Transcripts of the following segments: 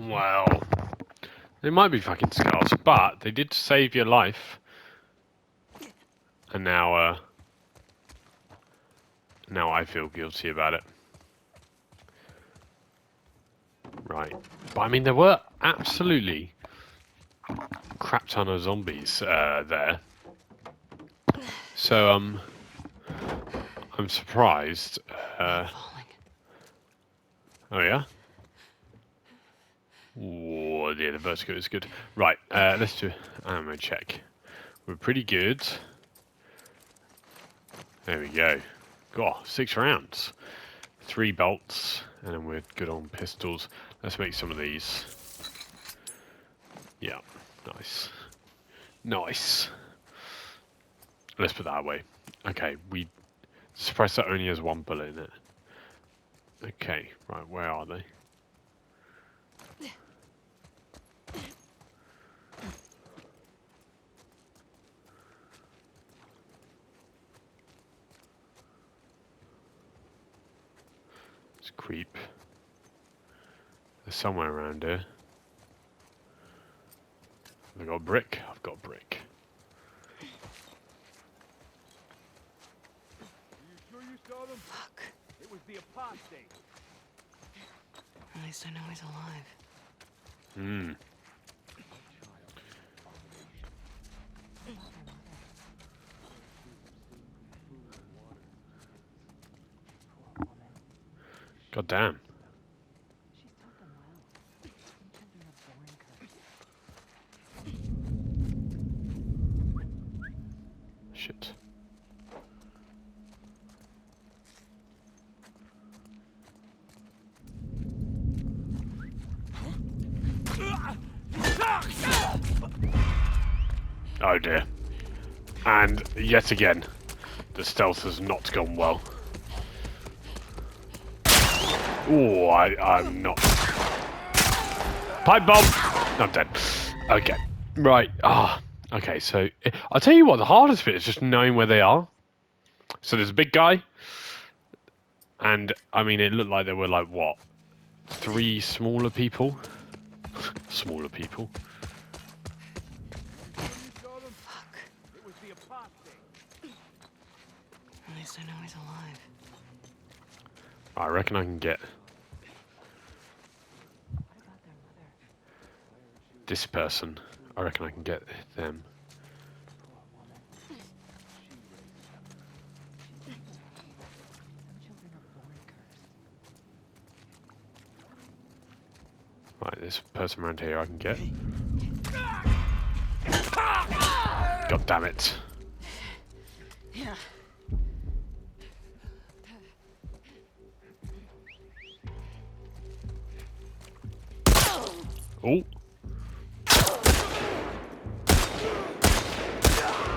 Well, they might be fucking skulls, but they did save your life. And now I feel guilty about it. Right. But I mean, there were absolutely crap ton of zombies there. So, I'm surprised. Oh, yeah? Oh, yeah, the vertigo is good. Right, let's do ammo check. We're pretty good. There we go. God, 6 rounds. 3 bolts, and then we're good on pistols. Let's make some of these. Yeah, nice. Nice. Let's put that away. Okay, we suppressor only has 1 bullet in it. Okay, right, where are they? Let's creep. They're somewhere around here. Have I got a brick? I've got a brick. Fuck. It was the apostate. At least I know he's alive. Hmm. God damn. Shit. Oh dear. And yet again, the stealth has not gone well. Oh, I'm not. Pipe bomb! I'm dead. Okay. Right. Okay, so I'll tell you what, the hardest bit is just knowing where they are. So there's a big guy. And, I mean, it looked like there were, like, what? 3 smaller people? Smaller people. Fuck. It was the apostate. At least I know he's alive. I reckon I can get this person. I reckon I can get them. Right, this person around here I can get. God damn it. Yeah. Oh.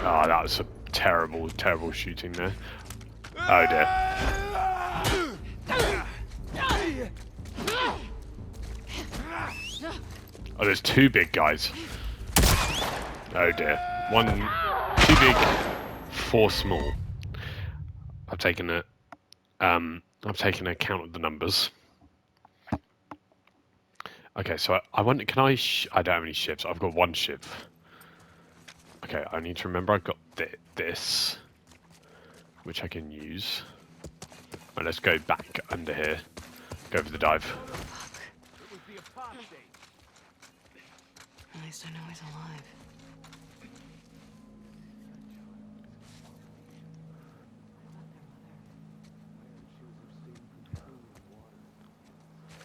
Oh, that was a terrible, terrible shooting there. Oh dear. Oh, there's 2 big guys. Oh dear. 2 big, 4 small. I've taken account of the numbers. Okay, so I wonder, can I don't have any shivs. I've got 1 shiv. Okay, I need to remember I've got this, which I can use. Right, let's go back under here. Go for the dive. It was the apostate. At least I know he's alive.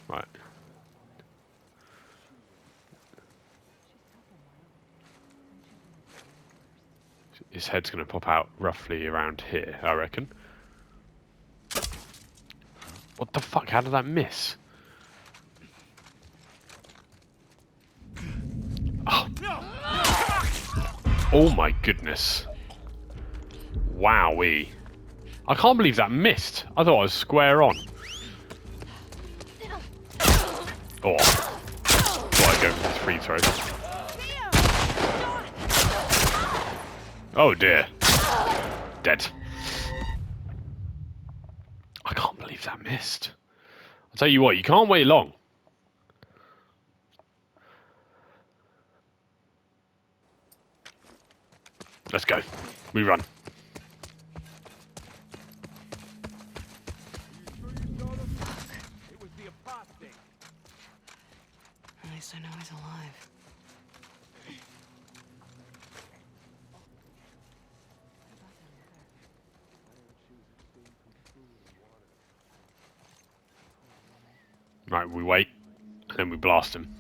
Right. His head's going to pop out roughly around here, I reckon. What the fuck? How did that miss? Oh, oh my goodness. Wowee. I can't believe that missed. I thought I was square on. Oh. Thought I'd go for the free throw. Oh dear. Dead. I can't believe that missed. I'll tell you what, you can't wait long. Let's go. We run. It was the apostate. At least I know he's alive. Right, we wait, and then we blast him.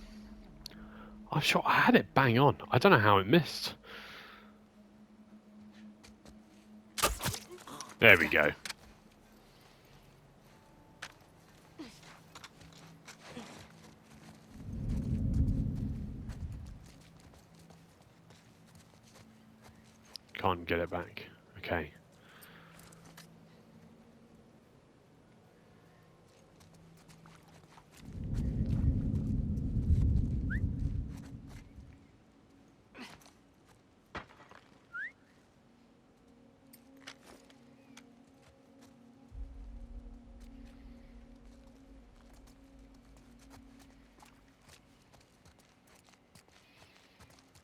I'm sure I had it bang on. I don't know how it missed. There we go. Can't get it back. Okay.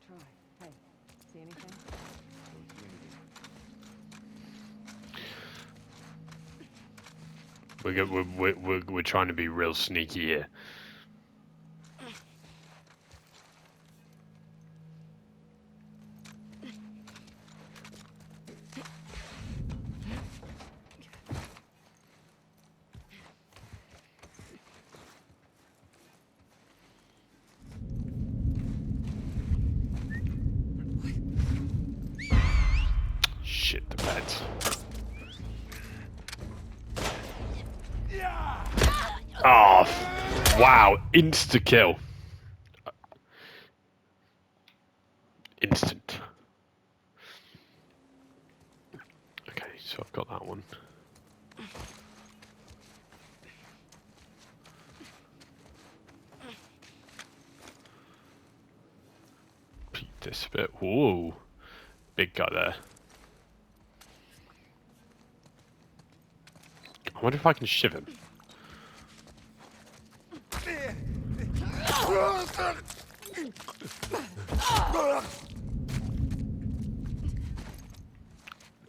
Troy, hey, see anything? We're trying to be real sneaky here. Shit the bed. Oh, wow. Insta kill. Instant. Okay, so I've got that one. Peek this bit. Whoa. Big guy there. I wonder if I can shiv him.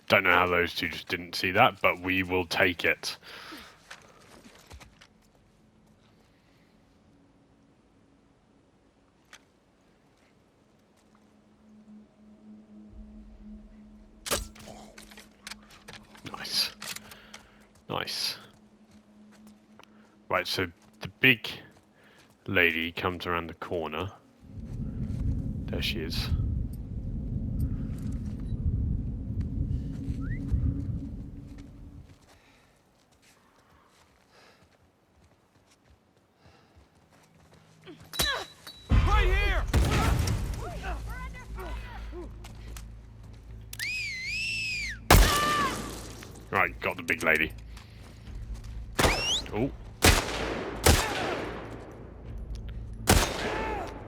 Don't know how those two just didn't see that, but we will take it. Nice. Nice. Right, so the big lady comes around the corner. There she is. Right here! Right, got the big lady. Oh.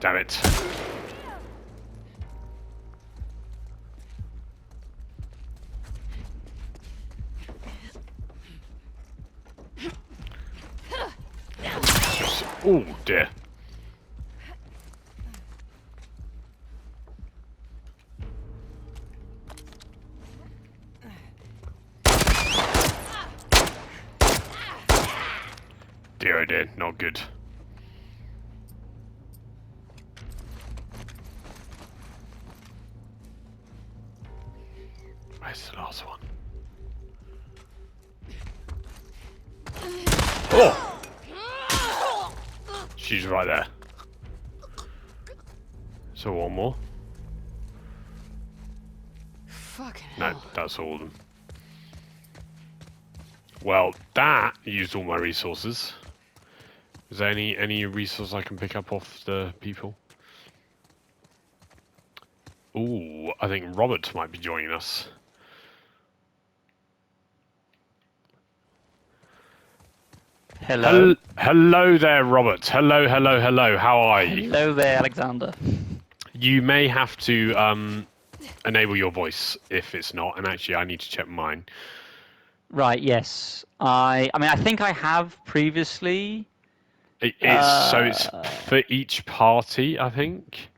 Damn it. Oh dear. Dear oh dear, not good. Where's the last one? Oh! She's right there. So one more. Fucking No, hell. that's all of them. Well, that used all my resources. Is there any resource I can pick up off the people? Ooh, I think Robert might be joining us. Hello. Hello there, Robert. Hello, hello, hello. How are you? Hello there, Alexander. You may have to enable your voice if it's not, and actually I need to check mine. Right, yes. I mean, I think I have previously. It's for each party, I think.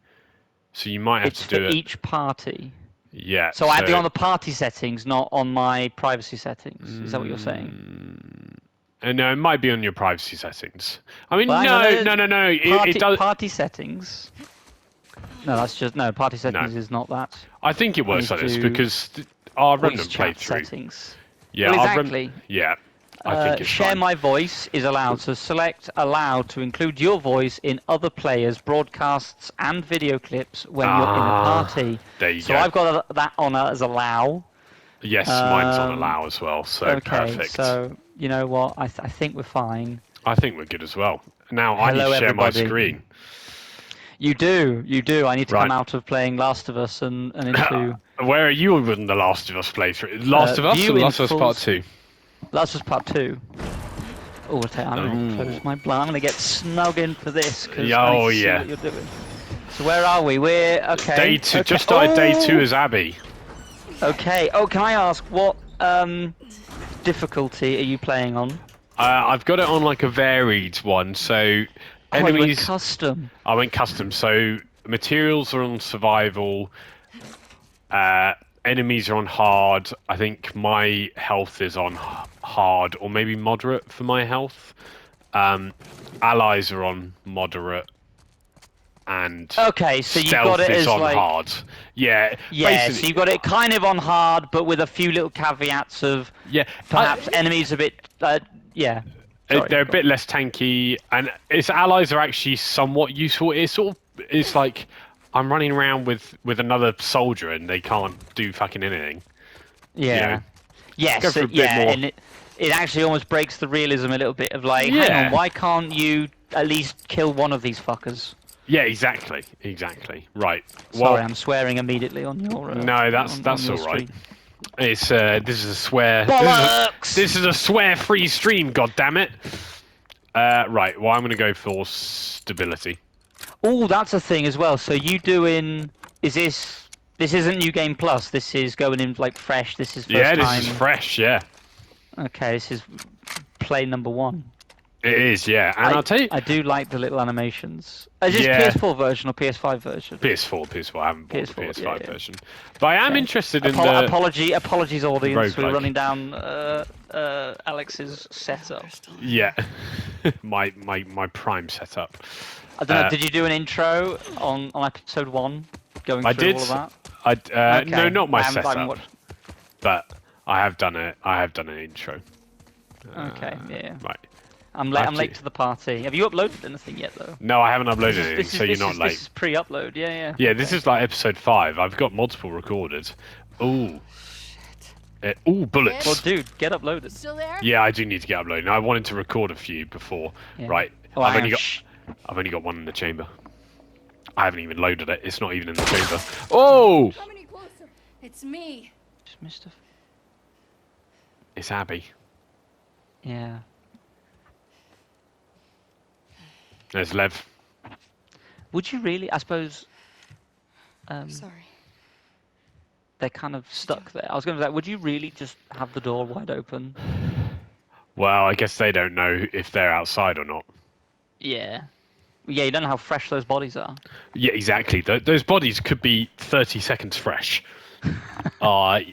So you might have It's to do for it. each party. Yeah. So I'd be on the party settings, not on my privacy settings. Is that what you're saying? No, it might be on your privacy settings. I mean, Well, hang on, no. Party, It does. party settings. No, that's just no. Party settings is not that. I think it works I like need this to because our Voice remnant chat playthrough. settings. Yeah, Well, our exactly. yeah, I think it's Share fine. my voice is allowed. So select allow to include your voice in other players' broadcasts and video clips when you're in a party. There you So go. I've got that on as allow. Yes, mine's on Um, allow as well, so Okay, perfect. so you know what? I think we're fine. I think we're good as well. Now I need Hello, to share my everybody. screen. You do. I need to Right. come out of playing Last of Us and into Where are you in the Last of Us playthrough? Last of Us view or in Last of Us full Part 2? Last of Us Part 2. Oh, I'm going to close my blind. I'm going to get snug into this because I need to see what you're doing. So where are we? We're okay. Day 2. Okay. Just started day 2 as Abby. Okay. Oh, can I ask what difficulty are you playing on? I've got it on like a varied one, so You enemies. went custom. I went custom, so materials are on survival. Enemies are on hard. I think my health is on hard or maybe moderate for my health. Allies are on moderate. And Okay, so you've stealth got it is as on like hard. Yeah, yeah. basically, So you've got it kind of on hard, but with a few little caveats of yeah. perhaps enemies a bit yeah. Sorry, They're a go bit less tanky, and its allies are actually somewhat useful. It's like I'm running around with another soldier, and they can't do fucking anything. Yeah. You know, Yes. go for a bit yeah, more. and it actually almost breaks the realism a little bit of like, hang Yeah. on, why can't you at least kill one of these fuckers? Yeah, exactly. Right. Sorry, Well, I'm swearing immediately on your. no, that's on your all right. stream. It's this is a swear. Bollocks! This is a swear-free stream. God damn it. Right. Well, I'm gonna go for stability. Oh, that's a thing as well. So you doing? Is this? This isn't New Game Plus. This is going in like fresh. This is first This time. is fresh. Yeah. Okay, this is play number 1. It is. Yeah. And I'll tell you. I do like the little animations. Is this Yeah. PS4 version or PS5 version? PS4. I haven't bought the PS4, PS5 yeah. version, but I am interested in the. Apologies, audience. We're roguelike. running down Alex's setup. Yeah. my prime setup. I don't know. Did you do an intro on episode 1, going I through did. all of that? No, Okay. not my I haven't setup, watched- but I have done it. I have done an intro. Okay, yeah. Right. I'm I've late to the party. Have you uploaded anything yet, though? No, I haven't uploaded anything, so you're not late. This is pre-upload, yeah. Yeah, this is like episode 5. I've got multiple recorded. Ooh. Ooh, bullets. Well, dude, get uploaded. Still there? Yeah, I do need to get uploaded. I wanted to record a few before. Yeah. Right. Oh, I've hang only on, got shh. I've only got one in the chamber. I haven't even loaded it. It's not even in the chamber. Oh! Come any closer. It's me. Just missed a... It's Abby. Yeah. There's Lev. Would you really? I suppose... Sorry. they're kind of stuck there. I was going to say, would you really just have the door wide open? Well, I guess they don't know if they're outside or not. Yeah. Yeah, you don't know how fresh those bodies are. Yeah, exactly. Those bodies could be 30 seconds fresh. Yara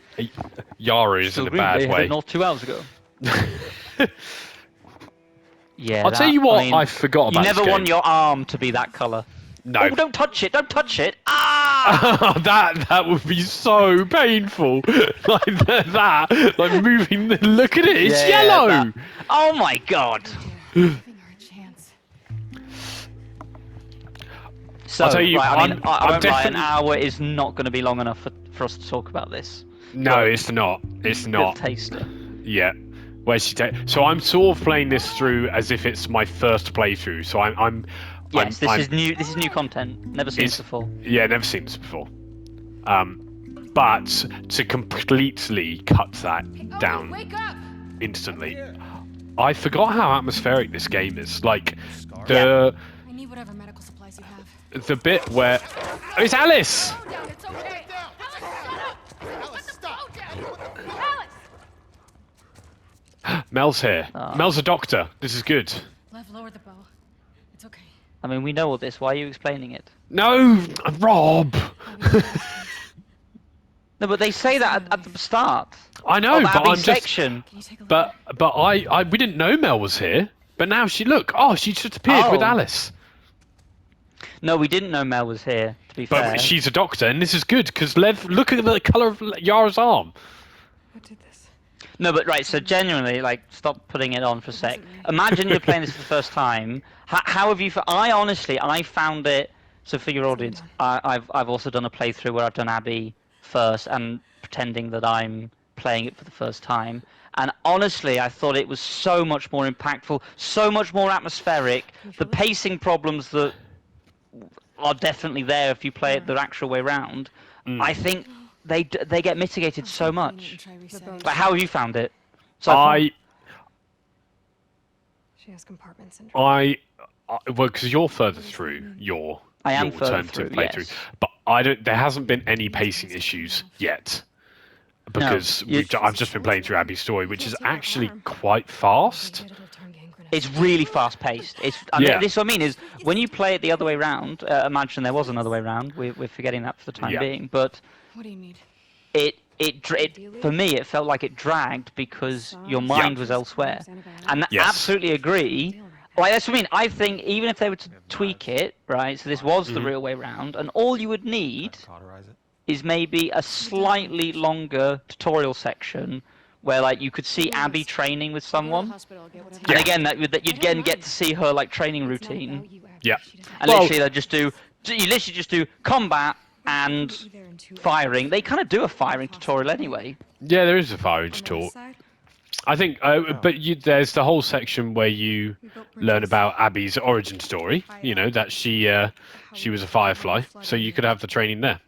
is Still in a bad they way. headed north 2 hours ago. Yeah. I'll tell you what, mean, I forgot about You never this want game. your arm to be that colour. No. Oh, don't touch it! Don't touch it! Ah! that would be so painful. Like that, like moving. Look at it, it's Yeah, yellow. that- Oh my god! Giving her a chance. So, I'll tell you, right, I mean, I I'm won't lie, an definitely- hour is not going to be long enough for us to talk about this. No, it's not. It's Bit of not. taster. Yeah. Where's she take? So I'm sort of playing this through as if it's my first playthrough. So I'm Yes, I'm, is new. This is new content. Never seen It's- this before. Yeah, never seen this before. But to completely cut that down Wake up! instantly, I forgot how atmospheric this game is. Like the I need whatever medical supplies you have. the bit where it's Alice. Phone down, it's okay. Alice, shut up! Alice, stop! Alice! Mel's here. Mel's a doctor. This is good. Lev, lower the bow. It's okay. I mean, we know all this. Why are you explaining it? No, Rob. No, but they say that at the start. I know, Of but Abby's I'm just. section. Can you take a look? But we didn't know Mel was here. But now she she just appeared with Oh. Alice. No, we didn't know Mel was here. To be But fair. she's a doctor, and this is good because Lev, look at the colour of Yara's arm. What did this? No, but right. So genuinely, like, stop putting it on for a sec. Imagine you're playing this for the first time. How have you? I found it. So for your audience, I've also done a playthrough where I've done Abby first and pretending that I'm playing it for the first time. And honestly, I thought it was so much more impactful, so much more atmospheric. The pacing problems that are definitely there if you play it the actual way round. I think they get mitigated so much. But how have you found it? So far? She has compartment syndrome. Well, because you're further through your I am your further alternative through, playthrough, yes. but I don't. There hasn't been any pacing issues yet because I've just been playing through Abby's story, which is actually quite fast. It's really fast paced. This is what I mean is when you play it the other way round. Imagine there was another way round. We're forgetting that for the time being, but What do you need? it for me it felt like it dragged because your mind was elsewhere, and I absolutely agree. Like that's what I mean. I think even if they were to tweak it, right? So this was the real way round, and all you would need is maybe a slightly longer tutorial section where like you could see Abby training with someone, and again that you'd again get to see her like training routine. Yeah. And literally you literally just do combat and firing. They kind of do a firing tutorial anyway. Yeah, there is a firing tutorial. I think, but there's the whole section where you learn about Abby's origin story. You know that she was a firefly, so you could have the training there.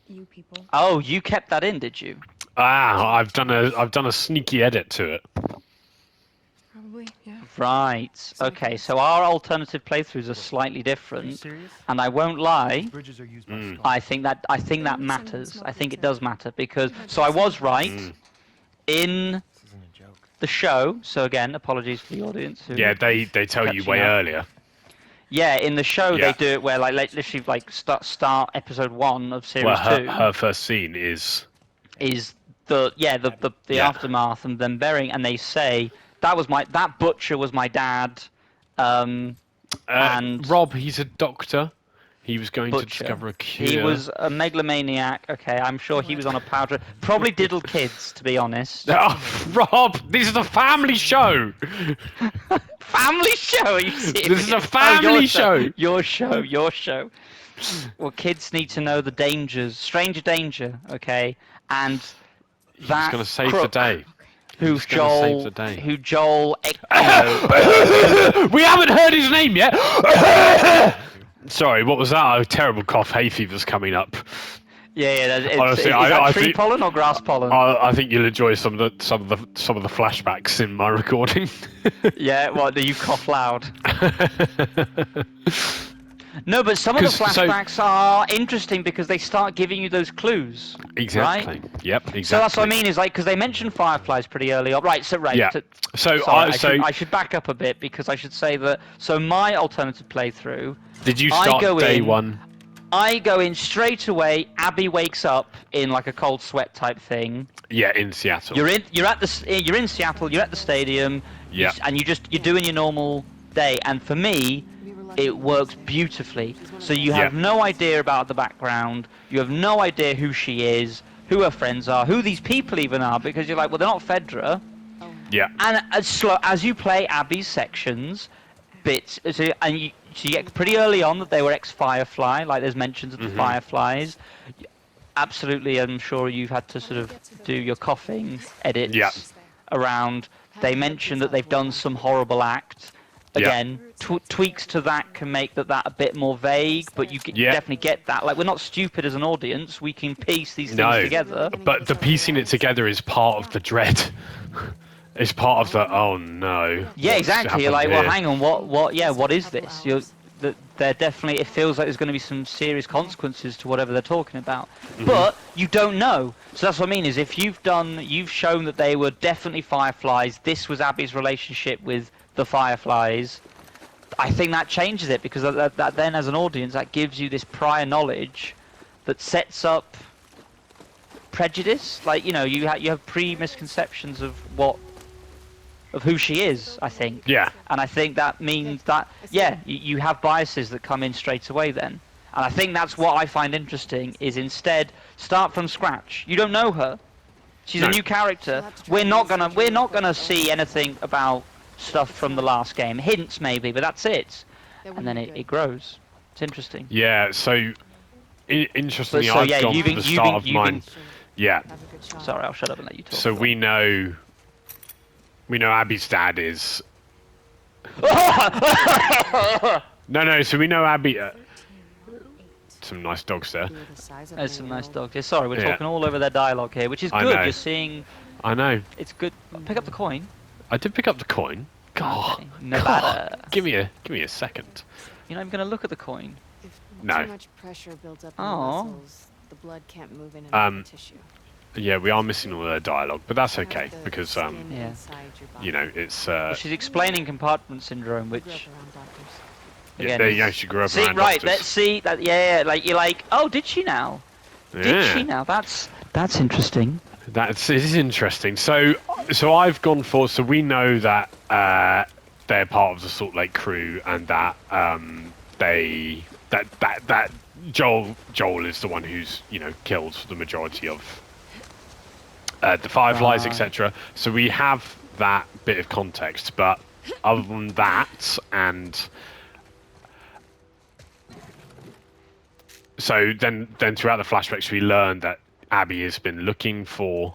You people. Oh, you kept that in, did you? I've done a sneaky edit to it. Probably, yeah. Right. Okay. So our alternative playthroughs are slightly different, and I won't lie. I think that matters. I think it does matter because. So I was right in the show. So again, apologies to the audience. Yeah, they tell you way earlier. Yeah, in the show they do it where like literally like start episode 1 of series 2. Her first scene is the aftermath and them burying, and they say that butcher was my dad. And Rob, he's a doctor. He was going butcher. to discover a cure. He was a megalomaniac. Okay, I'm sure he was on a powder. Probably diddled kids, to be honest. Oh, Rob, this is a family show. Family show? Are you serious? This is a family show. Your show. Well, kids need to know the dangers, stranger danger. Okay, and He's that going to save crook, the day. Who He's gonna save the Joel? day. Who Joel? We haven't heard his name yet. Sorry, what was that? Oh, terrible cough. Hay fever's coming up. Yeah. Honestly, is that I tree think- pollen or grass pollen? I think you'll enjoy some of the flashbacks in my recording. Yeah. What? Do you cough loud? No, but some of the 'Cause- so- flashbacks are interesting because they start giving you those clues. Exactly. Right? Yep. Exactly. So that's what I mean is like because they mentioned fireflies pretty early on. Right. Yeah. I should back up a bit because I should say that. So my alternative playthrough. Did you start day one? I go in straight away. Abby wakes up in like a cold sweat type thing. Yeah, in Seattle. You're in Seattle. You're at the stadium. Yeah. And you're doing your normal day. And for me, it works beautifully. So you have no idea about the background. You have no idea who she is, who her friends are, who these people even are, because you're like, well, they're not Fedra. Yeah. And as you play Abby's sections, you get pretty early on that they were ex-Firefly, like there's mentions of the Fireflies. Absolutely, I'm sure you've had to sort of do your coughing edits around. They mention that they've done some horrible act. Again, tweaks to that can make that a bit more vague, but you definitely get that. Like, we're not stupid as an audience. We can piece these things together. But the piecing it together is part of the dread. It's part of the, oh no. Yeah, exactly. You're like, here? well, hang on, what is this? They're definitely, it feels like there's going to be some serious consequences to whatever they're talking about. But you don't know. So that's what I mean is if you've shown that they were definitely Fireflies, this was Abby's relationship with the Fireflies, I think that changes it because that then as an audience that gives you this prior knowledge that sets up prejudice. Like, you know, you have pre-misconceptions of who she is, I think. Yeah. And I think that means that, yeah, you have biases that come in straight away then. And I think that's what I find interesting, is instead start from scratch. You don't know her. She's No. a new character. We're not gonna see anything about stuff from the last game. Hints maybe, but that's it. And then it grows. It's interesting. Yeah, so interestingly, But so, I've yeah, gone you've for been- the you've start been- of you've mine. Yeah, Have a good shot. Sorry, I'll shut up and let you talk. so we know Abby's dad is. No, so we know Abby. Some nice dogs there. You were the size of There's my some nice world. dogs here. Sorry, we're Yeah. talking all over their dialogue here, which is I good. know. You're seeing, I know. it's good. Pick up the coin. I did pick up the coin. God, Okay. Nevada. give me a second. You're not even gonna look at the coin. If No. too much pressure builds up in Aw. the muscles, the blood can't move in Um, the tissue. Yeah, we are missing all their dialogue, but that's okay Like the because skin Yeah. inside your body. you know it's Well, she's explaining compartment syndrome, I which grew up around doctors. yeah, again there is- you go. She grew up see around right. doctors. Let's see that. Yeah, like you're like, oh, did she now? Did Yeah. she now? That's interesting. That is interesting. So I've gone for. So we know that they're part of the Salt Lake crew, and that that Joel is the one who's killed the majority of the Fireflies, Right. etc. So we have that bit of context, but other than that, and so then throughout the flashbacks we learn that Abby has been looking for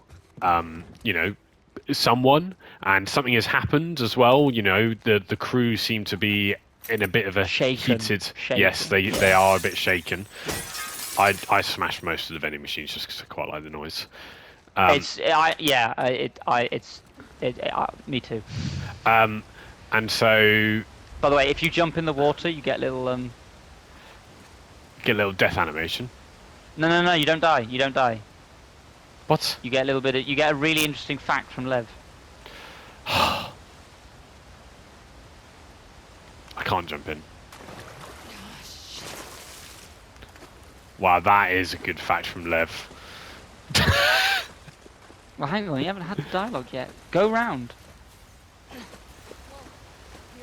someone, and something has happened as well. The crew seem to be in a bit of a Shaken. heated. Shaken. Yes, they are a bit shaken. I smashed most of the vending machines just because I quite like the noise. Me too. And so By the way, if you jump in the water, you get little get a little death animation. No, you don't die. You don't die. What? You get a little bit. You get a really interesting fact from Lev. I can't jump in. Wow, that is a good fact from Lev. Well, hang on. You haven't had the dialogue yet. Go round. You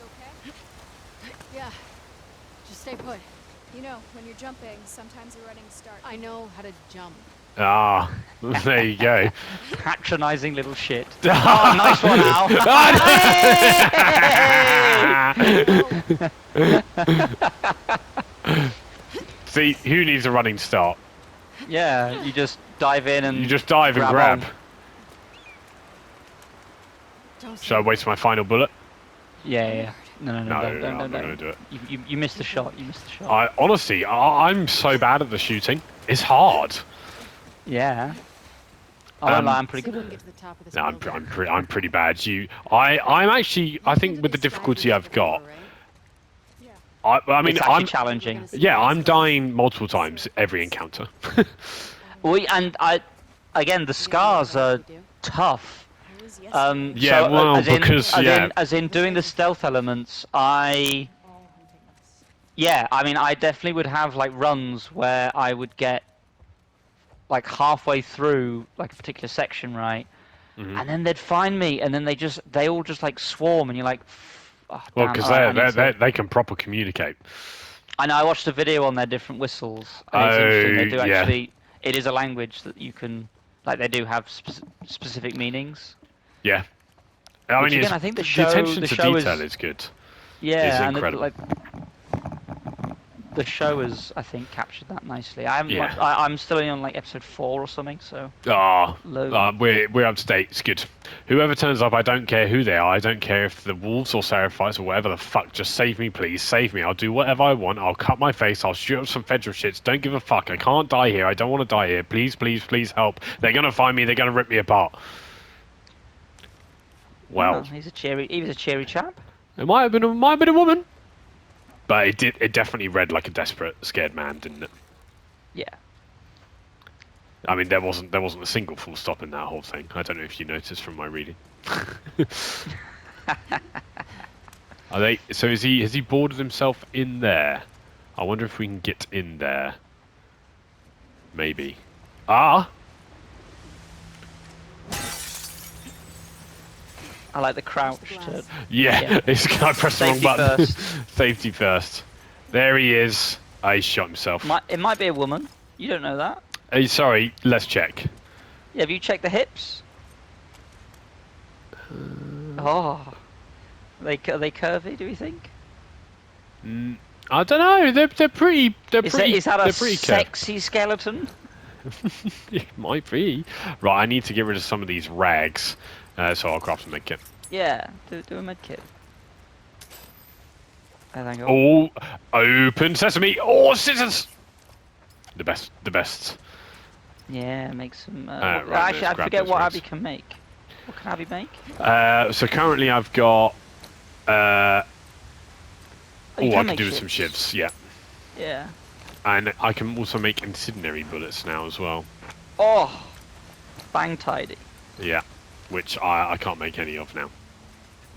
okay? Yeah. Just stay put. You know, when you're jumping, sometimes the running starts. I know how to jump. Ah, there you go. Patronising little shit. Oh, nice one, Al. See, who needs a running start? Yeah, you just dive in and You just dive and grab. on. Don't Should I waste my final bullet? Yeah. No, No, don't, I'm don't, not don't. going to do it. You missed the shot. You missed the shot. Honestly, I'm so bad at the shooting. It's hard. Yeah. I won't lie, I'm See pretty if we good. can get to the top of this No, building. I'm pretty bad. I'm actually, I think with the difficulty I've got, I mean, It's actually I'm challenging. yeah, I'm dying multiple times every encounter. Again, the scars are tough. I was yesterday. Yeah, So, well, as in, because, as yeah. in, as in doing the stealth elements, I mean, I definitely would have like runs where I would get like halfway through like a particular section, right, Mhm. and then they'd find me, and then they all just like swarm, and you're like, oh, Well, damn, because alright, I need to- they can proper communicate. I know. I watched a video on their different whistles. And it's interesting. They do yeah. actually. It is a language that you can, like, they do have specific meanings. Yeah. I Which mean, again, it's- I think the attention to show detail is is good. yeah, is and incredible. like the show has, I think, captured that nicely. I haven't. Yeah. I'm still only on like episode 4 or something. So Low. We're up to date. It's good. Whoever turns up, I don't care who they are. I don't care if the wolves or seraphites or whatever the fuck. Just save me, please. Save me. I'll do whatever I want. I'll cut my face. I'll shoot up some federal shits. Don't give a fuck. I can't die here. I don't want to die here. Please, please, please help. They're gonna find me. They're gonna rip me apart. Well, He was a cheery chap. it might have been a woman, but it definitely read like a desperate, scared man, didn't it? Yeah. I mean, there wasn't a single full stop in that whole thing. I don't know if you noticed from my reading. Are they? So has he boarded himself in there? I wonder if we can get in there. Maybe. Ah. I like the crouch to. Yeah, Yeah. it's I pressed the wrong Safety button. first. Safety first. There he is. He shot himself. It might be a woman. You don't know that. Hey, sorry, let's check. Yeah, have you checked the hips? Oh. Are they curvy, do you think? I don't know. They're pretty. Is that a pretty sexy skeleton? It might be. Right, I need to get rid of some of these rags, so I'll craft some medkit. Yeah, do a medkit. There they go. Oh, open sesame! Oh, scissors! The best. Yeah, make some. Right, actually, let's I grab forget those what rags. Abby can make. What can Abby make? So currently I've got. You I can make do some shivs, yeah. Yeah. And I can also make incendiary bullets now as well. Oh, bang tidy. Yeah, which I can't make any of now.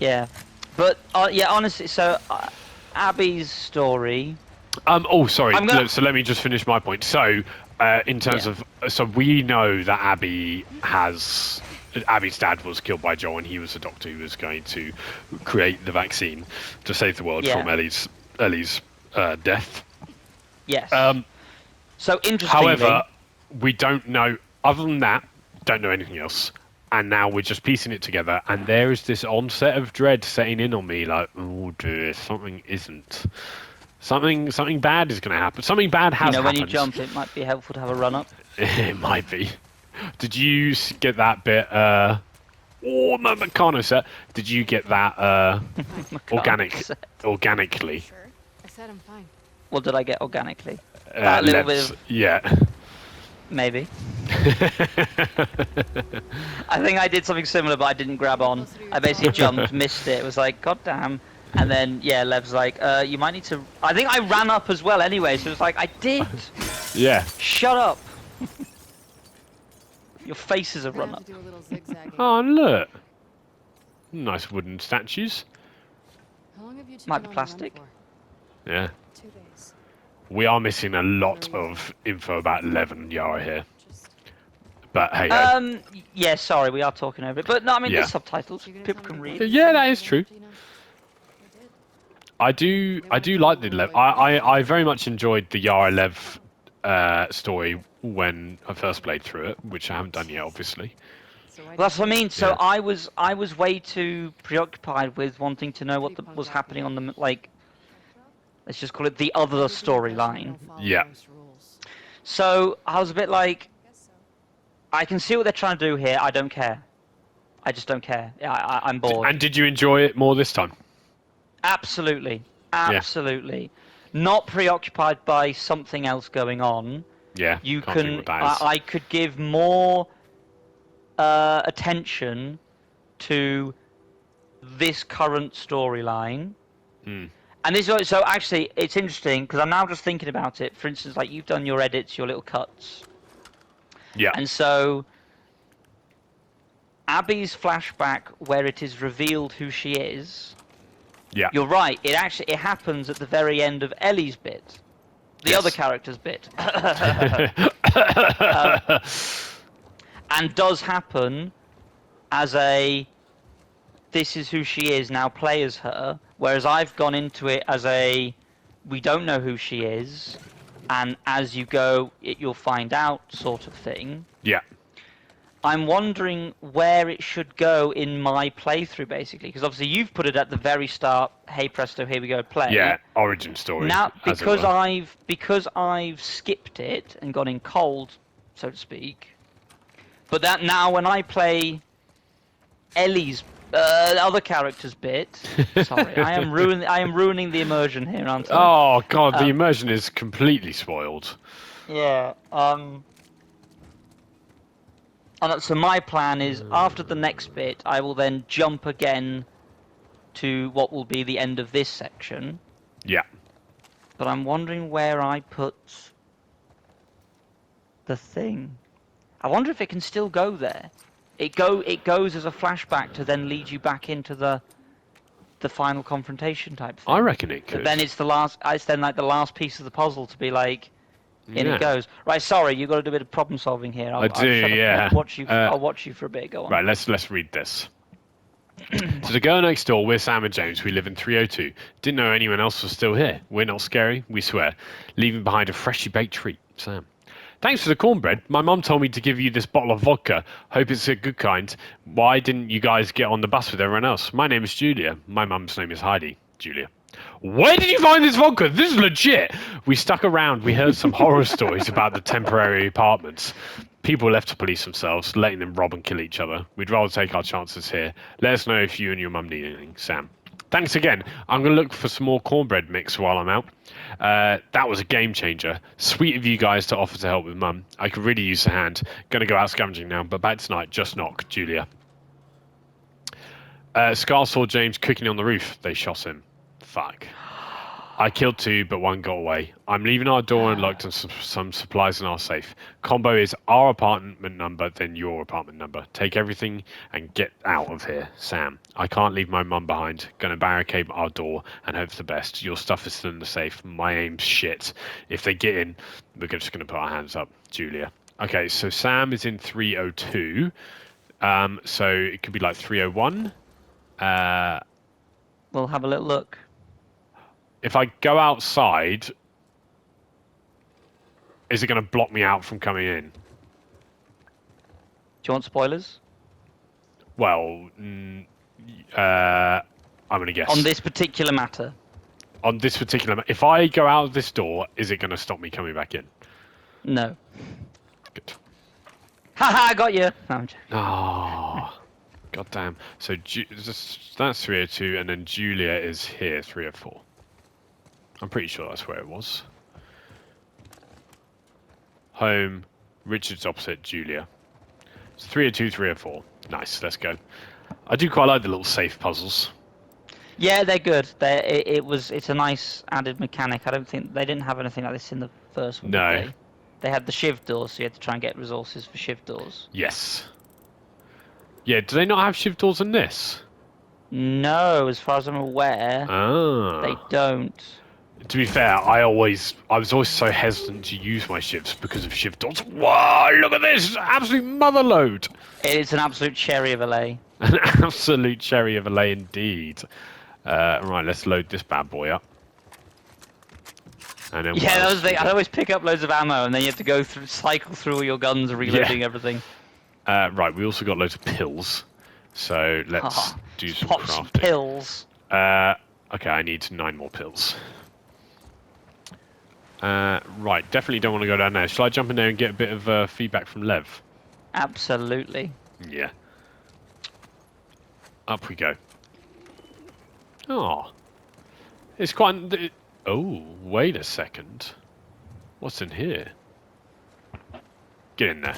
Yeah, but yeah, honestly, so Abby's story. Oh, sorry. I'm gonna- So let me just finish my point. So, in terms Yeah. of, so we know that Abby's dad was killed by Joel, and he was the doctor who was going to create the vaccine to save the world Yeah. from Ellie's death. Yes. So interestingly. However, we don't know. Other than that, don't know anything else. And now we're just piecing it together, and there is this onset of dread setting in on me. Like, oh dear, something isn't. Something bad is going to happen. Something bad has happened. when you jump, it might be helpful to have a run up. It might be. Did you get that bit? Oh, Meccano set. Did you get that organically? Sure. I said I'm fine. What did I get organically? That little bit of Yeah. maybe. I think I did something similar, but I didn't grab on. I basically jumped, missed it. It was like, God damn. And then, yeah, Lev's like, you might need to. I think I ran up as well anyway, so it was like, I did. Yeah. Shut up. Your face is a run up. Do a little zigzagging. Oh, look. Nice wooden statues. How long have you two Might been be on the run plastic. for? Yeah. 2 days. We are missing a lot of info about Lev and Yara here. Just But hey, Yeah, sorry, we are talking over it. But no, I mean, Yeah. there's subtitles. you gonna People tell can me read. about Yeah, that is true. you know? I did. I do like the Lev. I very much enjoyed the Yara Lev story when I first played through it, which I haven't done yet, obviously. So Well, that's what I mean. So Yeah. I was way too preoccupied with wanting to know what was happening on the like. Let's just call it the other storyline. Yeah. So I was a bit like, Guess so. I can see what they're trying to do here. I don't care. I just don't care. I'm bored. And did you enjoy it more this time? Absolutely, absolutely. Not preoccupied by something else going on. Yeah. You can't think can. what that is. I could give more attention to this current storyline. And this is so actually it's interesting because I'm now just thinking about it. For instance, like you've done your edits, your little cuts, Yeah. and so Abby's flashback where it is revealed who she is. Yeah. You're right. It happens at the very end of Ellie's bit, the Yes. other character's bit, and does happen as a this is who she is now. Play as her. Whereas I've gone into it as a we don't know who she is, and as you go, you'll find out sort of thing. Yeah. I'm wondering where it should go in my playthrough, basically, because obviously you've put it at the very start. Hey presto, here we go, play. Yeah. Origin story. Now, as it because were. I've skipped it and gone in cold, so to speak. But that now when I play Ellie's other character's bit, sorry, I am ruining the immersion here, aren't I? Oh god, the immersion is completely spoiled. Yeah. And so my plan is after the next bit, I will then jump again to what will be the end of this section. Yeah. But I'm wondering where I put the thing. I wonder if it can still go there. It goes as a flashback to then lead you back into the final confrontation type thing. I reckon it But could. then it's then like the last piece of the puzzle to be like, in Yeah. it goes. Right, sorry, you've got to do a bit of problem solving here. I'll I do, shut up. yeah. I'll watch you for a bit. Go on. Right, let's read this. So the girl next door, we're Sam and James. We live in 302. Didn't know anyone else was still here. We're not scary, we swear. Leaving behind a freshly baked treat. Sam. Thanks for the cornbread. My mum told me to give you this bottle of vodka. Hope it's a good kind. Why didn't you guys get on the bus with everyone else? My name is Julia. My mum's name is Heidi. Julia. Where did you find this vodka? This is legit. We stuck around. We heard some horror stories about the temporary apartments. People left to police themselves, letting them rob and kill each other. We'd rather take our chances here. Let us know if you and your mum need anything. Sam. Thanks again. I'm going to look for some more cornbread mix while I'm out. That was a game changer. Sweet of you guys to offer to help with mum. I could really use a hand. Going to go out scavenging now, but back tonight. Just knock. Julia. Scar saw James cooking on the roof. They shot him. Fuck. I killed 2, but 1 got away. I'm leaving our door unlocked and some supplies in our safe. Combo is our apartment number, then your apartment number. Take everything and get out of here, Sam. I can't leave my mum behind. Gonna barricade our door and hope for the best. Your stuff is still in the safe. My aim's shit. If they get in, we're just gonna put our hands up. Julia. Okay, so Sam is in 302. So it could be like 301. We'll have a little look. If I go outside, is it going to block me out from coming in? Do you want spoilers? Well, I'm going to guess. On this particular matter? On this particular... If I go out of this door, is it going to stop me coming back in? No. Good. Haha, got you! No, I'm joking. Oh, goddamn. So that's 302, and then Julia is here, 304. I'm pretty sure that's where it was. Home, Richard's opposite, Julia. It's 302, 304. Nice, let's go. I do quite like the little safe puzzles. Yeah, they're good. It's a nice added mechanic. I don't think they didn't have anything like this in the first one. No. Did they? They had the shiv doors, so you had to try and get resources for shiv doors. Yes. Yeah, do they not have shift doors in this? No, as far as I'm aware, they don't. To be fair, I was always so hesitant to use my shifts because of shift doors. Wow, look at this! It's an absolute motherload! It's an absolute cherry of a lay. An absolute cherry of a lay indeed. Right, let's load this bad boy up. And then Yeah, that was the thing. I'd always pick up loads of ammo, and then you have to go through, cycle through all your guns, reloading everything. Right, we also got loads of pills. So let's do some Pop crafting. some pills. Okay, I need 9 more pills. Right, definitely don't want to go down there. Shall I jump in there and get a bit of feedback from Lev? Absolutely. Yeah. Up we go. Oh. It's quite... Oh, wait a second. What's in here? Get in there.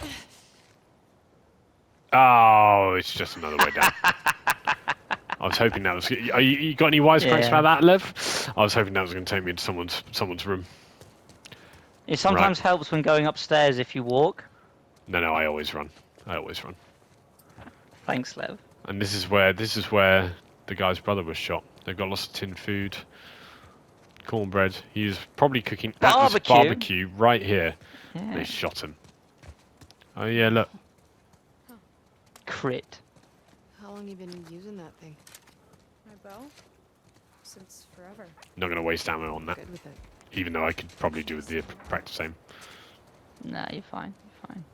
Oh, it's just another way down. I was hoping that was... You got any wisecracks about that, Lev? I was hoping that was going to take me into someone's room. It sometimes helps when going upstairs if you walk. No, I always run. I always run. Thanks, Lev. And this is where the guy's brother was shot. They've got lots of tin food, cornbread. He's probably cooking at this barbecue right here. Yeah. They shot him. Oh yeah, look. Crit. How long you been using that thing? My bow? Since forever. Not going to waste ammo on that, Good with it. even though I could probably do with the practice aim. Nah, you're fine. You're fine.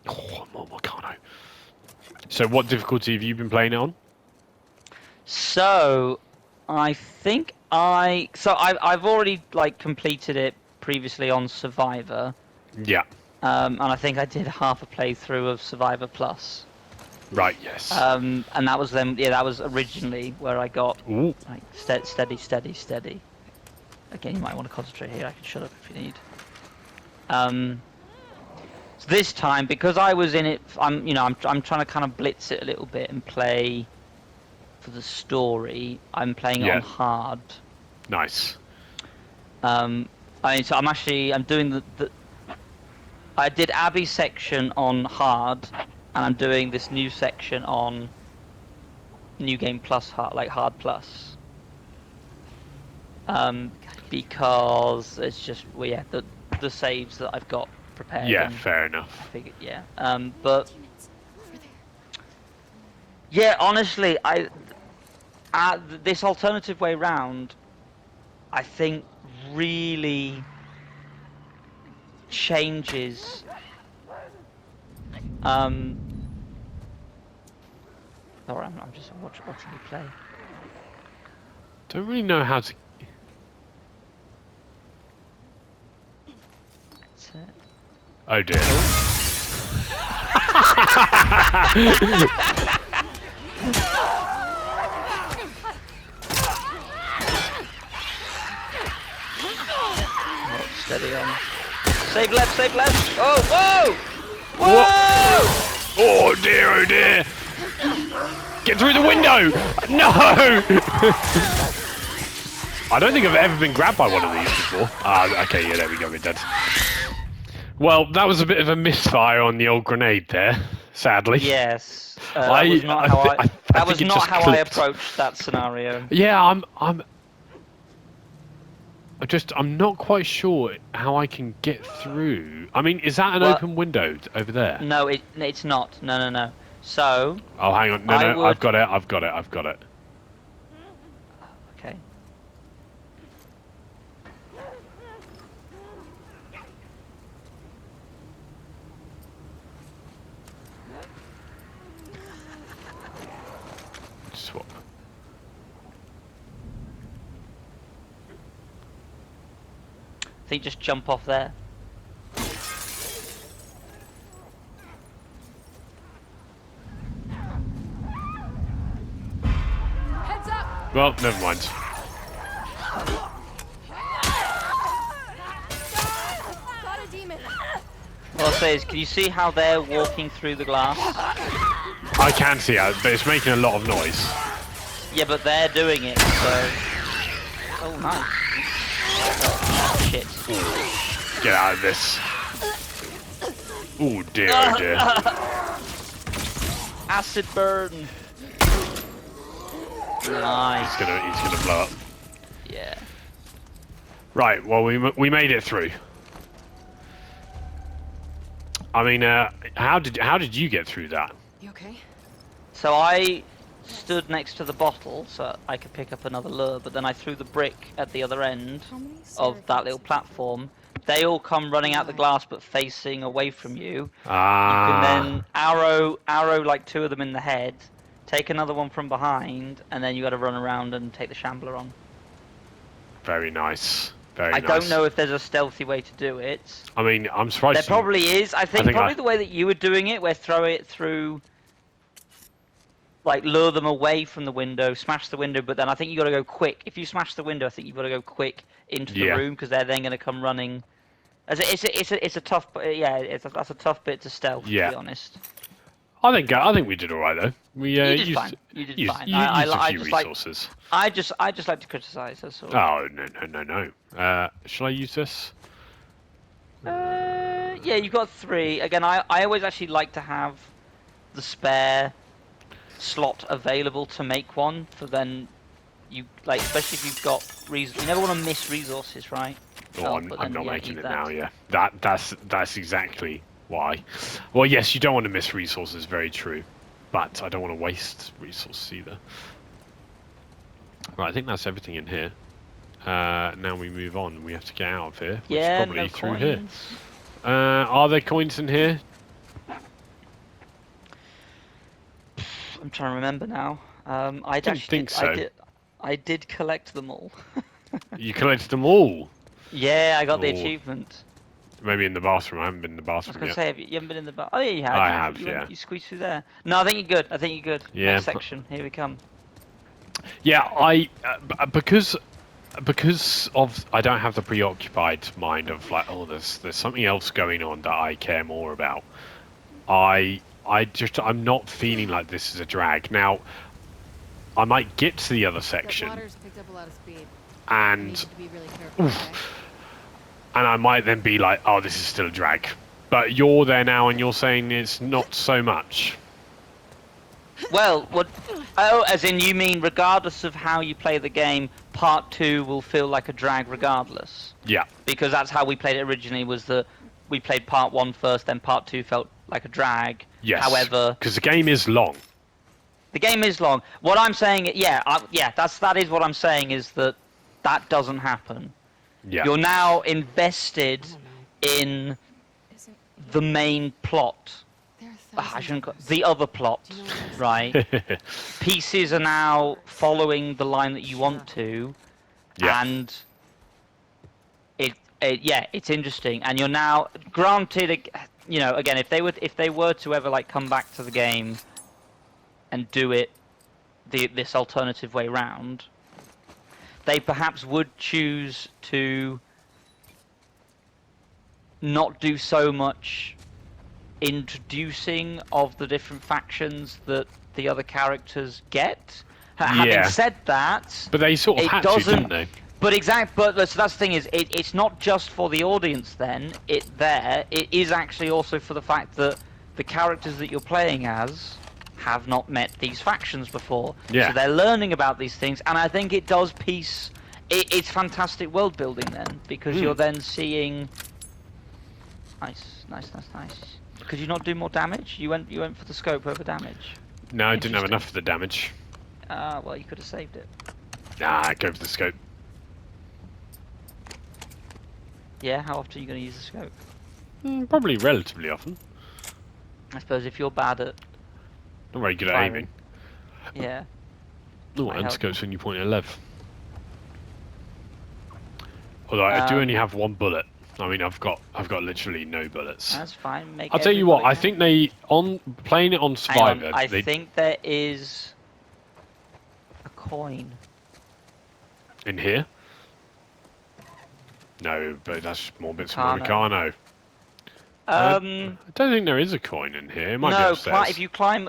Oh, more Volcano. So what difficulty have you been playing it on? So, I think I've already completed it previously on Survivor. Yeah. And I think I did half a playthrough of Survivor Plus. Right, yes. And that was then, that was originally where I got Ooh. steady. Again, you might want to concentrate here. I can shut up if you need. So this time, because I was in it, I'm trying to kind of blitz it a little bit and play for the story. I'm playing it on hard. Nice. So I'm doing I did Abby's section on hard, and I'm doing this new section on New Game Plus hard plus. Because it's just the saves that I've got prepared. Yeah, fair enough. I figured, but yeah, honestly, this alternative way round, I think, really changes. Sorry, I'm just watching you play. Don't really know how to. That's it. Oh dear. Oh, steady on. Save left, save left. Oh, whoa! Whoa! Oh dear, oh dear. Get through the window! No! I don't think I've ever been grabbed by one of these before. Ah, okay, yeah, there we go, we're dead. Well, that was a bit of a misfire on the old grenade there, sadly. Yes. That was not how I approached that scenario. Yeah, I'm not quite sure how I can get through. I mean, is that an open window over there? No, it's not. No. So. Oh, hang on. No, I've got it. Okay. Swap. I think just jump off there. Heads up! Well, never mind. Got a demon. What I'll say is, can you see how they're walking through the glass? I can see it, but it's making a lot of noise. Yeah, but they're doing it, so. Oh, nice. Oh, shit. Get out of this. Oh dear, oh dear. Acid burn. Nice. He's gonna blow up. Yeah. Right. Well, we made it through. I mean, how did you get through that? You okay? So I stood next to the bottle so I could pick up another lure, but then I threw the brick at the other end How many of that little platform. They all come running out the glass but facing away from you. Ah. You can then arrow like 2 of them in the head, take another one from behind, and then you got to run around and take the shambler on. Very nice. Very I nice. don't know if there's a stealthy way to do it. I mean, I'm surprised. There probably is. I think probably I- the way that you were doing it, where throw it through, like lure them away from the window, smash the window, but then I think you got to go quick. If you smash the window, I think you've got to go quick into the room because they're then going to come running. It's a tough, that's a tough bit to stealth. Yeah. To be honest. I think we did all right though. We You did used, fine. You did used, fine. used I a few just resources. I just like to criticize. That's all. Oh no. Shall I use this? Yeah, you've got 3. Again, I always actually like to have the spare slot available to make one for then you like, especially if you've got you never want to miss resources, right? Oh, but I'm then, not yeah, making eat it that. now. Yeah, that's exactly why. Well, yes, you don't want to miss resources. Very true, but I don't want to waste resources either. Right, I think that's everything in here. Now we move on. We have to get out of here, which is probably no through coins. here. Are there coins in here? I'm trying to remember now. I didn't think so. I did collect them all. You collected them all. Yeah, I got the Oh. achievement. Maybe in the bathroom. I haven't been in the I was bathroom going yet. to say, you haven't been in the bar. Oh, yeah, you have. I have, You yeah. You squeezed through there. No, I think you're good. Yeah. Next section. Here we come. Yeah, because of I don't have the preoccupied mind of like, oh, there's something else going on that I care more about. I'm not feeling like this is a drag. Now, I might get to the other That section water's picked up a lot of speed. You need and to be really careful. Okay? and I might then be like, oh, this is still a drag. But you're there now and you're saying it's not so much. Well, what? Oh, as in you mean regardless of how you play the game, part 2 will feel like a drag regardless. Yeah. Because that's how we played it originally. Was that we played part 1 first, then part 2 felt like a drag. Yes. However, because the game is long. The game is long. What I'm saying, that is what I'm saying is that doesn't happen. Yeah. You're now invested in Isn't the main plot. there are I thousands shouldn't of call us? the other plot, Do you know what right? Pieces are now following the line that you want to, Yeah. and it's interesting. And you're now granted, you know, again, if they were to ever like come back to the game and do it this alternative way round, they perhaps would choose to not do so much introducing of the different factions that the other characters get. Having Yeah. said that, But they sort of it had to, doesn't. didn't they? But so that's the thing is, it's not just for the audience. Then it is actually also for the fact that the characters that you're playing as have not met these factions before, Yeah. so they're learning about these things, and I think it does piece. It's fantastic world building then, because you're then seeing. Nice. Could you not do more damage? You went for the scope over damage. No, I didn't have Interesting. enough of the damage. Well, you could have saved it. Nah, go for the scope. Yeah, how often are you going to use the scope? Probably relatively often. I suppose if you're bad at Not very good at firing. aiming. Yeah. Oh, Might and help. scopes when you point at Lev. Although I do only have one bullet. I mean, I've got literally no bullets. That's fine. Make I'll tell you what. everybody I think they playing it on Hang on, Survivor. I they think there is a coin. in here. No, but that's more bits from Meccano. Meccano. I don't think there is a coin in here. It might be No, upstairs. if you climb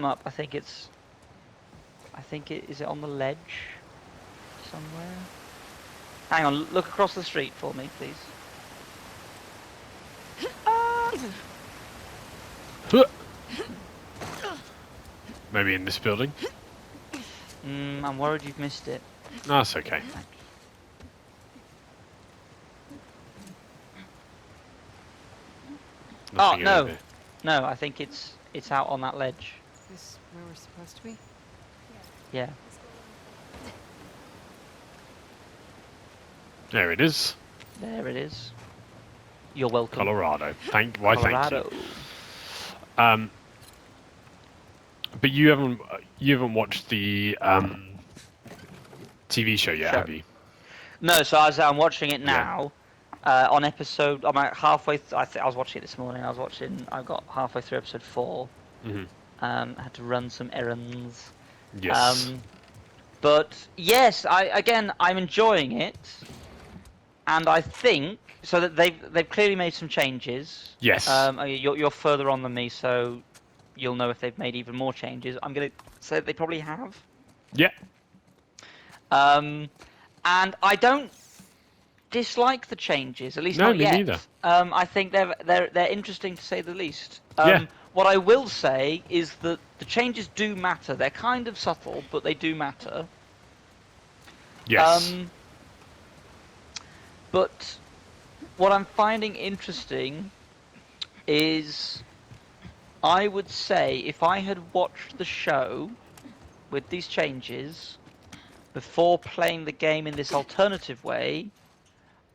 up, I think it's. Is it on the ledge somewhere? Hang on, look across the street for me, please. Maybe in this building. I'm worried you've missed it. No, that's okay. Nothing over here. No, I think it's out on that ledge. Is this where we're supposed to be? Yeah. There it is. There it is. You're welcome. Colorado. Thank you. Colorado. But you haven't watched the TV show yet, have you? No, so I'm watching it now. On episode, I'm like halfway. I was watching it this morning. I got halfway through episode 4. Mhm. Had to run some errands. Yes. But yes, I'm enjoying it, and I think so that they've clearly made some changes. Yes. You're further on than me, so you'll know if they've made even more changes. I'm gonna say they probably have. Yeah. And I don't dislike the changes, at least No, not me yet. neither. I think they're interesting to say the least. Yeah. What I will say is that the changes do matter. They're kind of subtle, but they do matter. Yes. But what I'm finding interesting is, I would say, if I had watched the show with these changes before playing the game in this alternative way,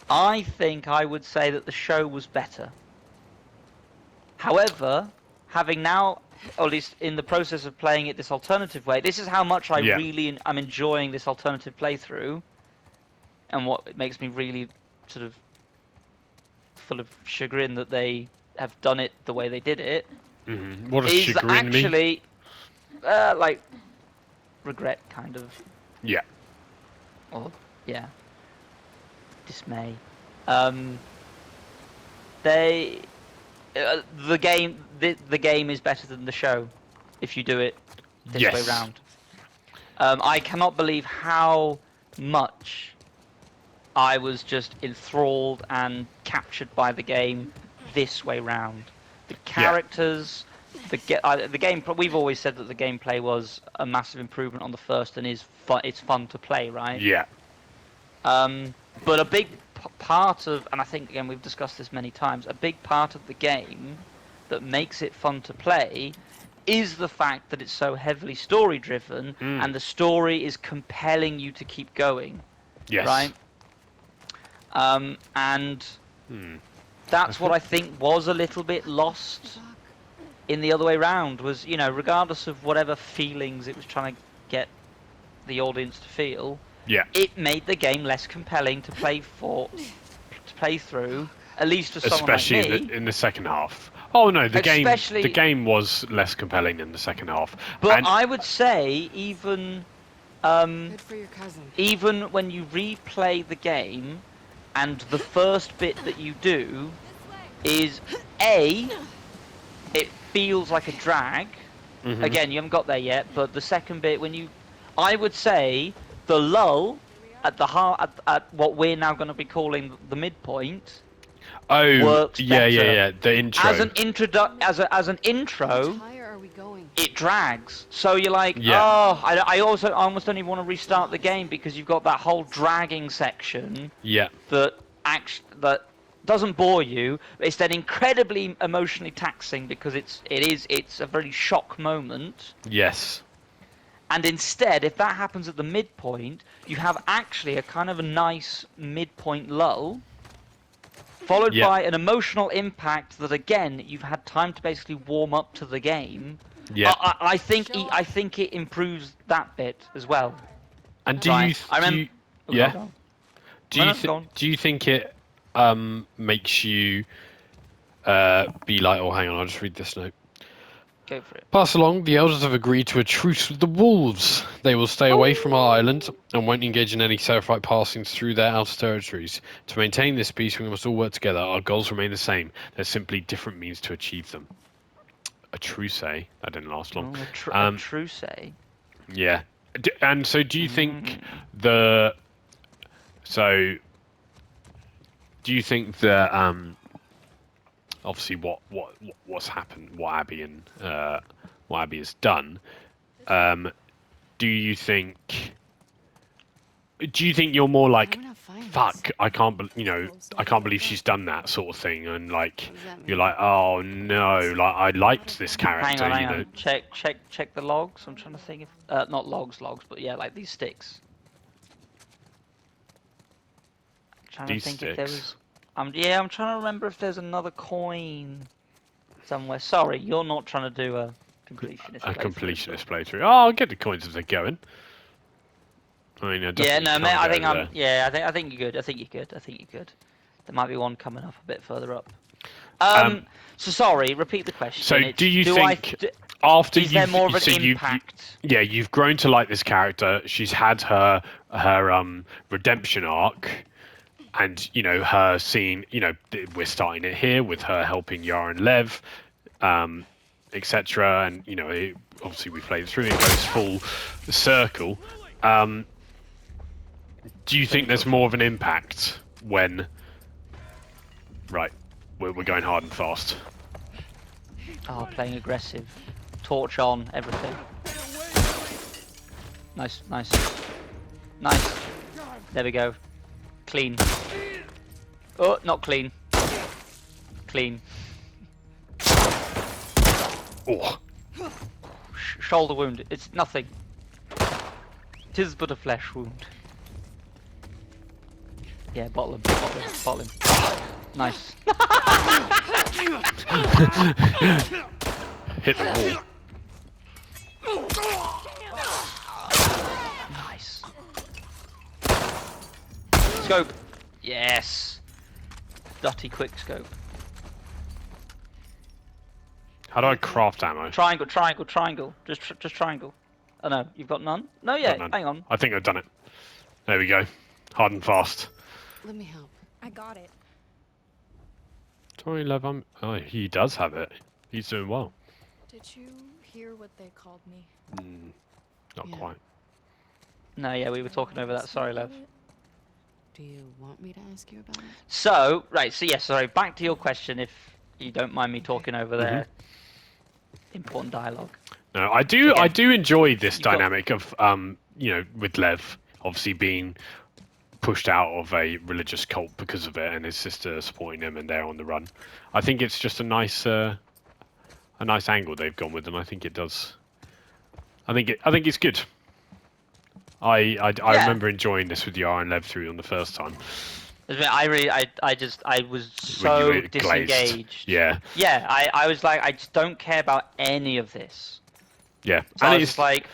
I think I would say that the show was better. However, having now, or at least in the process of playing it this alternative way, this is how much I really am enjoying this alternative playthrough, and what makes me really sort of full of chagrin that they have done it the way they did it. Mm-hmm. What does Is chagrin mean? actually like regret, kind of. Yeah. Or dismay. The game is better than the show if you do it this way round. I cannot believe how much I was just enthralled and captured by the game this way round. The characters, the game. We've always said that the gameplay was a massive improvement on the first, and it's fun to play, right? Yeah. But a big part of, and I think again we've discussed this many times, a big part of the game that makes it fun to play is the fact that it's so heavily story driven, and the story is compelling you to keep going. Yes. Right. And that's what I think was a little bit lost in the other way round. Was, you know, regardless of whatever feelings it was trying to get the audience to feel, Yeah. it made the game less compelling to play through. At least for someone Especially like me. in the second half. Oh no, the Especially- game was less compelling in the second half. But And I would say even Good for your cousin. even when you replay the game, and the first bit that you do is it feels like a drag. Again, you haven't got there yet, but the second bit, I would say the lull at the heart at what we're now going to be calling the midpoint. Works better. The intro. As an as an intro, How higher are we going? it drags. So you're like, Yeah. oh, I almost don't even want to restart the game because you've got that whole dragging section Yeah. that doesn't bore you, but it's then incredibly emotionally taxing because it's a very shock moment. Yes. And instead, if that happens at the midpoint, you have actually a kind of a nice midpoint lull, followed Yeah. by an emotional impact that, again, you've had time to basically warm up to the game. Yeah. I think it improves that bit as well. And do Right. you? I remember. Do you, yeah. Go on. Do No, you no, go on. do you think it makes you be like, oh, hang on, I'll just read this note. Go for it. Pass along, the elders have agreed to a truce with the wolves. They will stay away from our island and won't engage in any Seraphite passings through their outer territories. To maintain this peace, we must all work together. Our goals remain the same. There's simply different means to achieve them. A truce? That didn't last long. A truce. Yeah. And so do you think do you think that obviously what's happened, what Abby has done, do you think you're more like, How do I find fuck, this? I can't believe she's done that sort of thing, and like does that you're mean? like, oh no, like I liked this character, Hang on, you hang know. on. Check the logs. I'm trying to think if not logs, but yeah, like these sticks. Trying These to think if there sticks. was. I'm trying to remember if there's another coin somewhere. Sorry, you're not trying to do a completionist. A playthrough. completionist playthrough. Oh, I'll get the coins as they're going. I mean, I Yeah, definitely no, can't mate. I go think over I'm. there. Yeah, I think you're good. I think you're good. There might be one coming up a bit further up. So sorry. Repeat the question. So, It's, do you think I, after is there you've more of an so impact? you've grown to like this character. She's had her redemption arc, and you know her scene. You know, we're starting it here with her helping Yara and Lev, etc. And you know, obviously we played through. It goes full circle. Do you think there's more of an impact when? Right, we're going hard and fast. Oh, playing aggressive. Torch on, everything. Nice. There we go. Clean. Oh, not clean. Clean. Oh, Shoulder wound. It's nothing. 'Tis but a flesh wound. Yeah, bottle him. Nice. hit the wall. Nice. Scope. Yes. Dirty quick scope. How do I craft ammo? Triangle. Just triangle. Oh no, you've got none? No, yeah, Got none. hang on. I think I've done it. There we go. Hard and fast. Let me help. I got it. Sorry, Lev. Oh, he does have it. He's doing well. Did you hear what they called me? Not Yeah. quite. No, yeah, we were talking over that. Sorry, Lev. Do you want me to ask you about it? So, right, so yes, sorry, back to your question, if you don't mind me talking over there. Important dialogue. No, I do. Again, I do enjoy this you've got- dynamic of you know, with Lev obviously being pushed out of a religious cult because of it, and his sister supporting him, and they're on the run. I think it's just a nice a nice angle they've gone with, and I think it does. I think it's good. I remember enjoying this with Yara and Lev through on the first time. I was When you so were glazed. disengaged. Yeah. Yeah, I was like, I just don't care about any of this. Yeah. So And I was it's just like,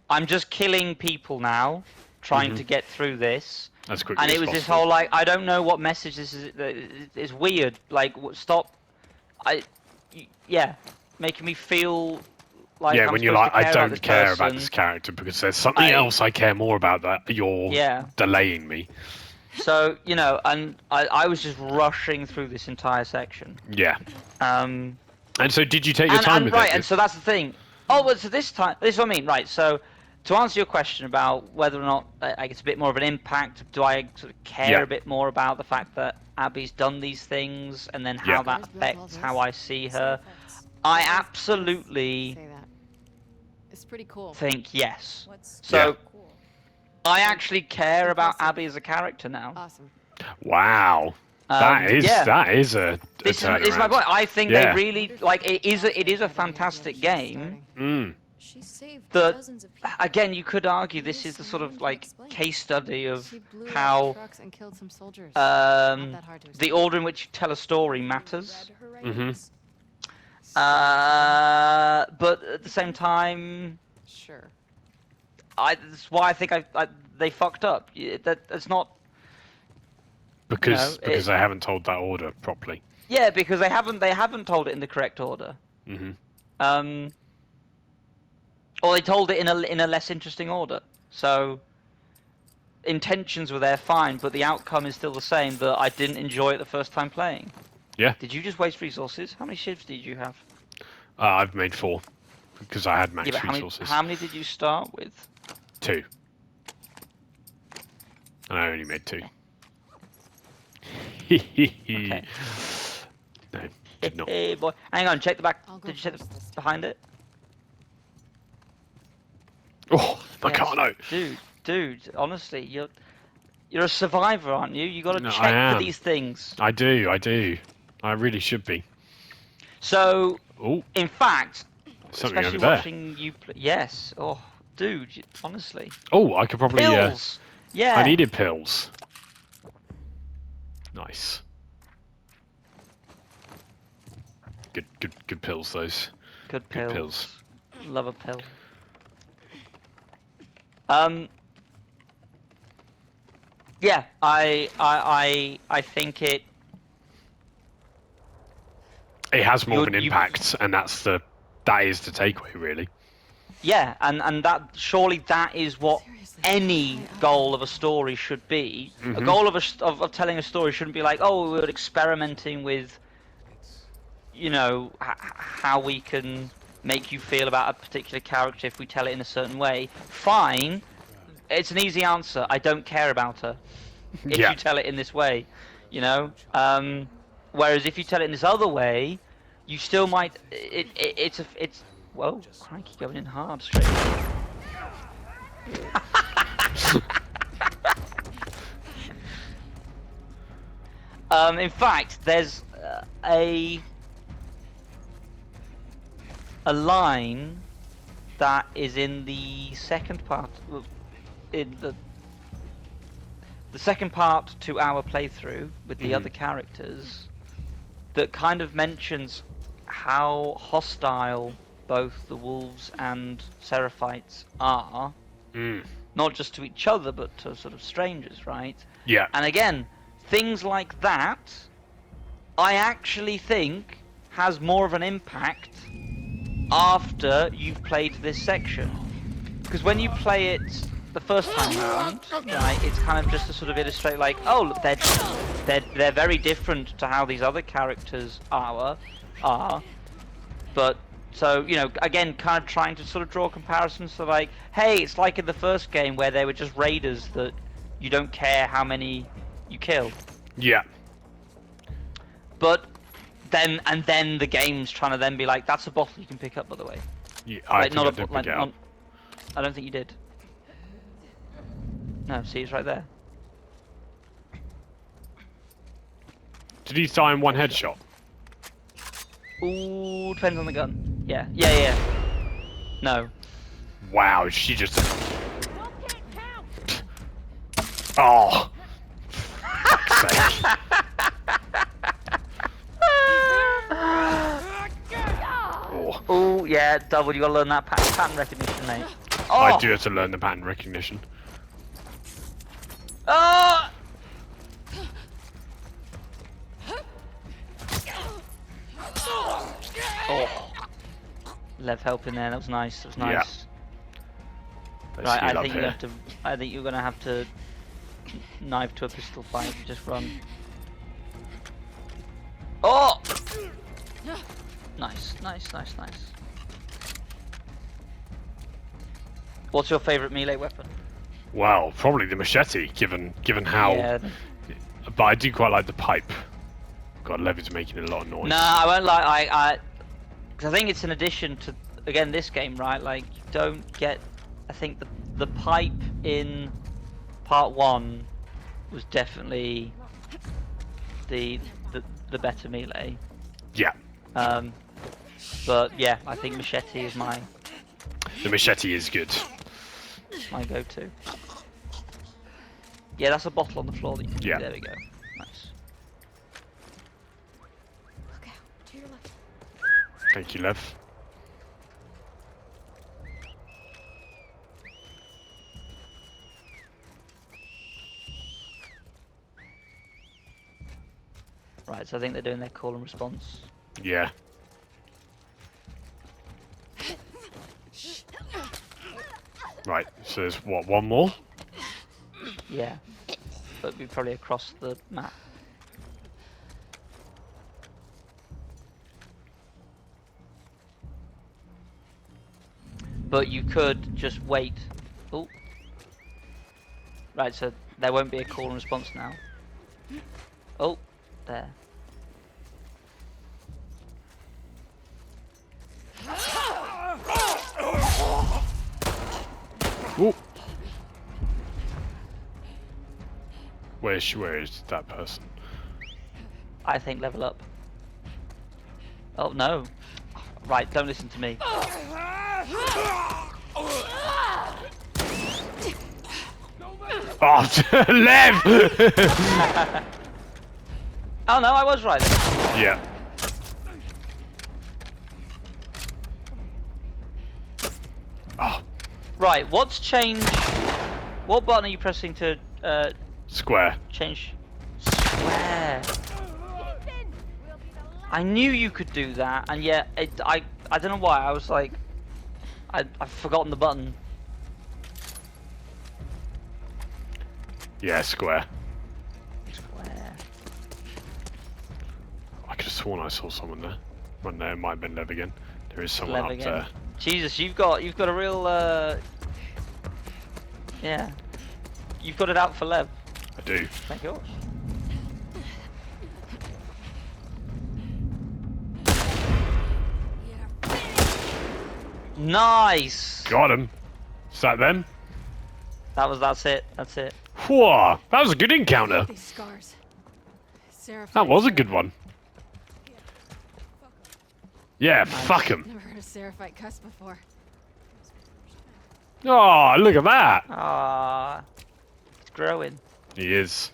I'm just killing people now, trying to get through this. as quickly And as it was this possible. whole like, I don't know what message this is. It's weird. Like, stop. Yeah, making me feel like Yeah, I'm when you're supposed like, to I care about don't this care about person. this character because there's something else I care more about that you're Yeah. delaying me. So and I was just rushing through this entire section. Yeah. Um. And so did you take your time with right, it? and so that's the thing. Oh, well, so this is what I mean, right? So, to answer your question about whether or not I guess a bit more of an impact, do I sort of care a bit more about the fact that Abby's done these things and then how that affects how I see her? I absolutely Say that. It's pretty cool. think yes. What's So, cool? I actually care about Abby as a character now. Awesome. Wow. That is a This is my turnaround. point. I think Yeah. they really like it. It is a fantastic game. She saved That dozens of people. again, you could argue this is the sort of like case study of She blew up how trucks and killed some soldiers. Not that hard to the explain. order in which you tell a story matters. Read her writings? But at the same time, Sure. that's why I think they fucked up. That's not. Because You know, they haven't told that order properly. Yeah, because they haven't told it in the correct order. Or they told it in a less interesting order. So intentions were there fine, but the outcome is still the same. That I didn't enjoy it the first time playing. Yeah. Did you just waste resources? How many shifts did you have? I've made 4 because I had max Yeah, but resources. how many did you start with? 2. And I only made 2. Okay. No, did not. Hey boy, hang on, check the back. I'll go Did you check first this time. behind it? Oh, my Yes. Carno. Dude, honestly, you're a survivor, aren't you? You got to No, I check for am. these things. I do. I really should be. So, Oh, in fact, something especially over there. watching you play, yes. Oh, dude, honestly. Oh, I could probably. Pills. Yeah. I needed pills. Nice. Good pills. Those. Good Good pills. pills. Love a pill. Yeah, I think it. It has more of an You- impact, and that is the takeaway, really. Yeah, and that surely that is what Seriously, any goal of a story should be. A goal of telling a story shouldn't be like, oh, we're experimenting with, how we can make you feel about a particular character if we tell it in a certain way. Fine, it's an easy answer. I don't care about her if Yeah. you tell it in this way, Whereas if you tell it in this other way, you still might. It's whoa, crikey, going in hard straight. In fact, there's a line that is in the second part, in the second part to our playthrough with the other characters, that kind of mentions how hostile both the wolves and Seraphites are, not just to each other but to sort of strangers, right? Yeah. And again, things like that, I actually think has more of an impact after you've played this section. Because when you play it the first time around, right, it's kind of just to sort of illustrate like, oh, look, they're very different to how these other characters are. But so, again, kind of trying to sort of draw comparisons to like, hey, it's like in the first game where they were just raiders that you don't care how many you kill. Yeah. But then the game's trying to then be like, that's a bottle you can pick up, by the way. Yeah. I Like, think I not did a pick like, it up. I don't think you did. No, see, it's right there. Did he die in one headshot? Ooh, depends on the gun. Yeah, yeah, yeah. No. Wow, she just. Oh. Fuck's sake. Oh, Oh, yeah, double. You gotta learn that pattern recognition, mate. Oh! I do have to learn the pattern recognition. Oh! Oh. Lev helping there. That was nice. That was nice. Yeah. Let's Right, heal I up think you here. have to. I think you're gonna have to knife to a pistol fight. Just run. Oh! Nice, nice, nice, nice. What's your favourite melee weapon? Well, probably the machete, given how. Yeah. But I do quite like the pipe. God, Lev is making a lot of noise. No, I won't lie. Cause I think it's an addition to again this game, right? Like you don't get. I think the pipe in part 1 was definitely the better melee. Yeah. But yeah, I think machete is my The machete is good. go-to. Yeah, that's a bottle on the floor. That you can Yeah. There we go. Nice. Look out, to your left. Thank you, Lev. Right, so I think they're doing their call and response. Yeah. Right, so there's what, one more? Yeah, but we probably across the map. But you could just wait. Oh. Right, so there won't be a call and response now. Oh, there. Ooh. Where is that person? I think level up. Oh no. Right, don't listen to me. Oh, Lev! Oh no, I was right. Yeah. Oh, Right, what's changed? What button are you pressing to square. change? Square. I knew you could do that, and yet I don't know why. I was like, I've forgotten the button. Yeah, square. Square. I could have sworn I saw someone there. Well, no, it might have been Lev again. There is someone Lev up again. there. Jesus, you've got a real yeah. You've got it out for Lev. I do. Thank yours. Nice. Got him. Is that them? That's it. That's it. Whoa, that was a good encounter. These scars. Sarah. That was a good one. Yeah, fuck him. Never heard a Sarah fight cuss before. Oh, look at that. Ah, it's growing. He is.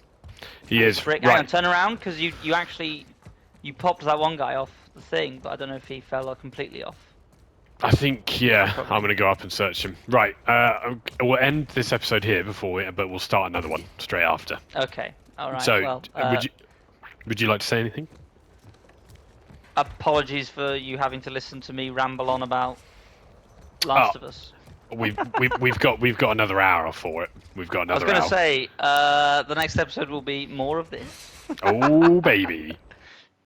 He is. Frick, hang on, Right. turn around because you actually popped that one guy off the thing, but I don't know if he fell completely off. I think, yeah, I'm going to go up and search him. Right, we'll end this episode here but we'll start another one straight after. Okay, all right. So, well, would you like to say anything? apologies for you having to listen to me ramble on about Last Oh. of Us. We've got another hour for it. We've got I was another going hour. to say the next episode will be more of this. Oh baby.